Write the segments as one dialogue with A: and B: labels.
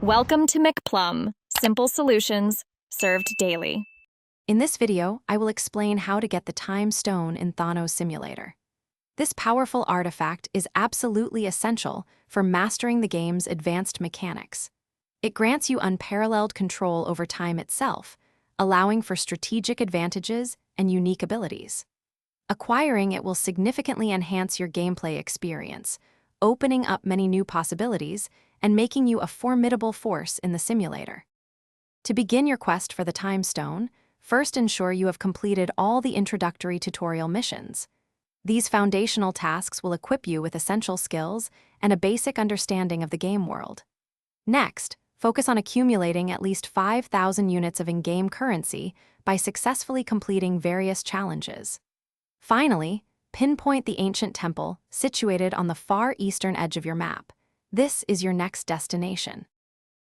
A: Welcome to McPlum, simple solutions served daily.
B: In this video, I will explain how to get the Time Stone in Thanos Simulator. This powerful artifact is absolutely essential for mastering the game's advanced mechanics. It grants you unparalleled control over time itself, allowing for strategic advantages and unique abilities. Acquiring it will significantly enhance your gameplay experience, opening up many new possibilities and making you a formidable force in the simulator. To begin your quest for the Time Stone, first ensure you have completed all the introductory tutorial missions. These foundational tasks will equip you with essential skills and a basic understanding of the game world. Next, focus on accumulating at least 5,000 units of in-game currency by successfully completing various challenges. Finally, pinpoint the ancient temple situated on the far eastern edge of your map. This is your next destination.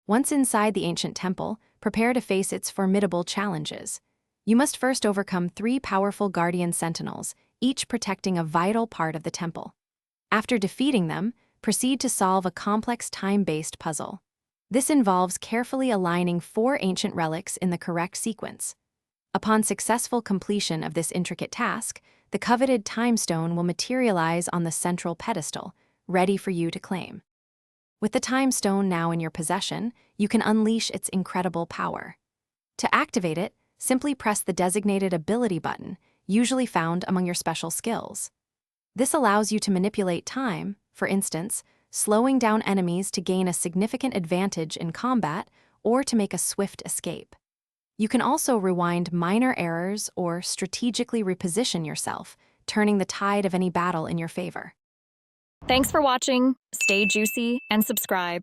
B: Once inside the ancient temple, prepare to face its formidable challenges. You must first overcome 3 powerful guardian sentinels, each protecting a vital part of the temple. After defeating them, proceed to solve a complex time-based puzzle. This involves carefully aligning 4 ancient relics in the correct sequence. Upon successful completion of this intricate task, the coveted Time Stone will materialize on the central pedestal, ready for you to claim. With the Time Stone now in your possession, you can unleash its incredible power. To activate it, simply press the designated ability button, usually found among your special skills. This allows you to manipulate time, for instance, slowing down enemies to gain a significant advantage in combat or to make a swift escape. You can also rewind minor errors or strategically reposition yourself, turning the tide of any battle in your favor.
A: Thanks for watching, stay juicy, and subscribe.